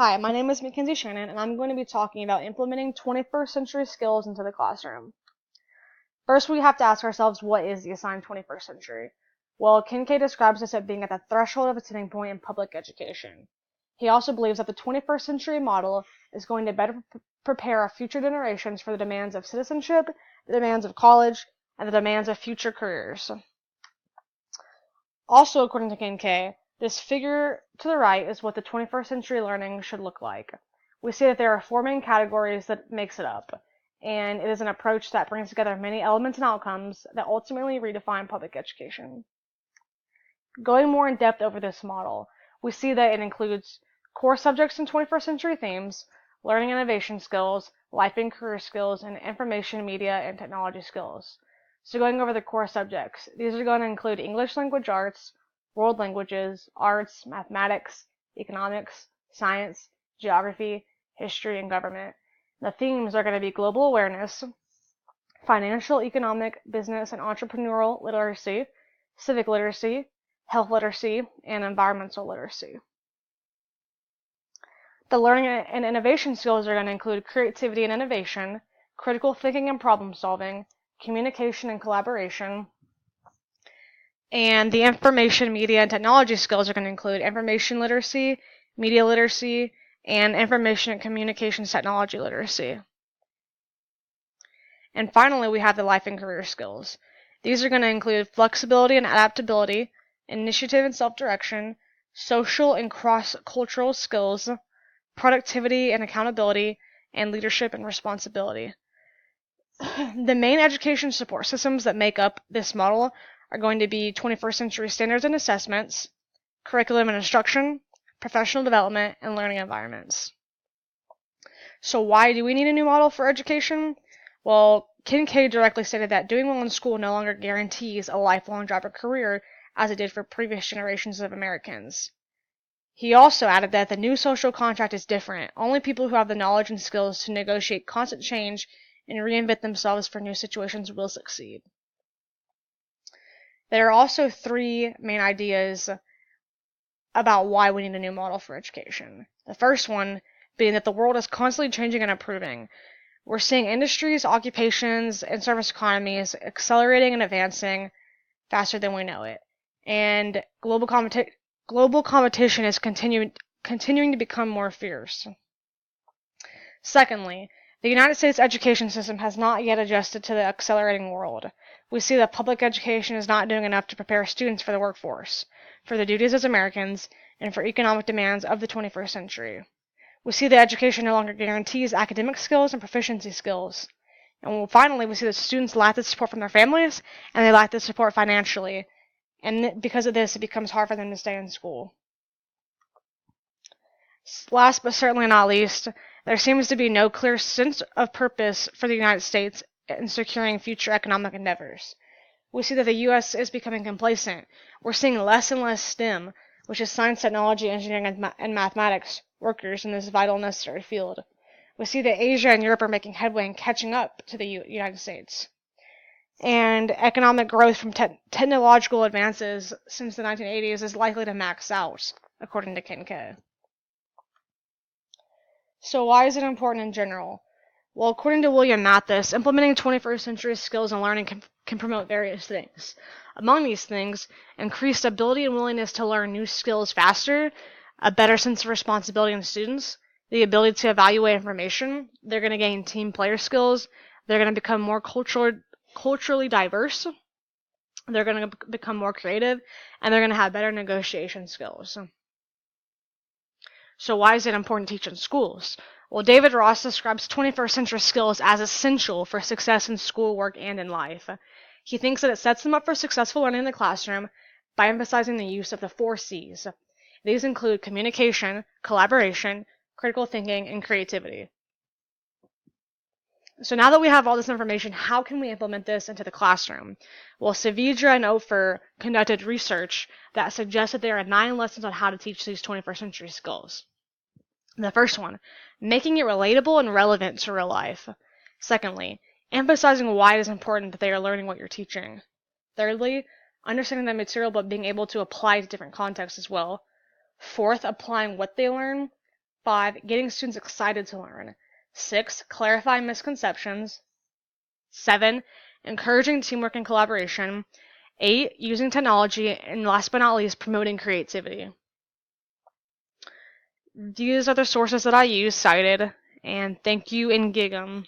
Hi, my name is Mackenzie Shannon, and I'm going to be talking about implementing 21st century skills into the classroom. First, we have to ask ourselves, what is the assigned 21st century? Well, Kincaid describes this as being at the threshold of a tipping point in public education. He also believes that the 21st century model is going to better prepare our future generations for the demands of citizenship, the demands of college, and the demands of future careers. Also, according to Kincaid, this figure to the right is what the 21st century learning should look like. We see that there are four main categories that makes it up, and it is an approach that brings together many elements and outcomes that ultimately redefine public education. Going more in depth over this model, we see that it includes core subjects and 21st century themes, learning innovation skills, life and career skills, and information, media, and technology skills. So going over the core subjects, these are going to include English language arts, world languages, arts, mathematics, economics, science, geography, history, and government. The themes are going to be global awareness, financial, economic, business, and entrepreneurial literacy, civic literacy, health literacy, and environmental literacy. The learning and innovation skills are going to include creativity and innovation, critical thinking and problem solving, communication and collaboration, and the information, media, and technology skills are going to include information literacy, media literacy, and information and communications technology literacy. And finally, we have the life and career skills. These are going to include flexibility and adaptability, initiative and self-direction, social and cross-cultural skills, productivity and accountability, and leadership and responsibility. The main education support systems that make up this model are going to be 21st century standards and assessments, curriculum and instruction, professional development, and learning environments. So why do we need a new model for education? Well, Kincaid directly stated that doing well in school no longer guarantees a lifelong job or career as it did for previous generations of Americans. He also added that the new social contract is different. Only people who have the knowledge and skills to negotiate constant change and reinvent themselves for new situations will succeed. There are also three main ideas about why we need a new model for education. The first one being that the world is constantly changing and improving. We're seeing industries, occupations, and service economies accelerating and advancing faster than we know it. And global competition is continuing to become more fierce. Secondly, the United States education system has not yet adjusted to the accelerating world. We see that public education is not doing enough to prepare students for the workforce, for the duties as Americans, and for economic demands of the 21st century. We see that education no longer guarantees academic skills and proficiency skills. And finally, we see that students lack the support from their families, and they lack the support financially. And because of this, it becomes hard for them to stay in school. Last but certainly not least, there seems to be no clear sense of purpose for the United States in securing future economic endeavors. We see that the U.S. is becoming complacent. We're seeing less and less STEM, which is science, technology, engineering, and mathematics, workers in this vital necessary field. We see that Asia and Europe are making headway and catching up to the United States. And economic growth from technological advances since the 1980s is likely to max out, according to Kincaid. So why is it important in general? Well, according to William Mathis, implementing 21st century skills and learning can promote various things. Among these things, increased ability and willingness to learn new skills faster, a better sense of responsibility in students, the ability to evaluate information, they're going to gain team player skills, they're going to become more culturally diverse, they're going to become more creative, and they're going to have better negotiation skills. So why is it important to teach in schools? Well, David Ross describes 21st century skills as essential for success in schoolwork and in life. He thinks that it sets them up for successful learning in the classroom by emphasizing the use of the 4 C's. These include communication, collaboration, critical thinking, and creativity. So now that we have all this information, how can we implement this into the classroom? Well, Saavedra and Ofer conducted research that suggests that there are 9 lessons on how to teach these 21st century skills. The first one, making it relatable and relevant to real life. Secondly, emphasizing why it is important that they are learning what you're teaching. Thirdly, understanding the material but being able to apply it to different contexts as well. Fourth, applying what they learn. 5. Getting students excited to learn. 6. Clarifying misconceptions. 7. Encouraging teamwork and collaboration. 8. Using technology. And last but not least, promoting creativity. These are the sources that I use cited, and thank you, Ngigam.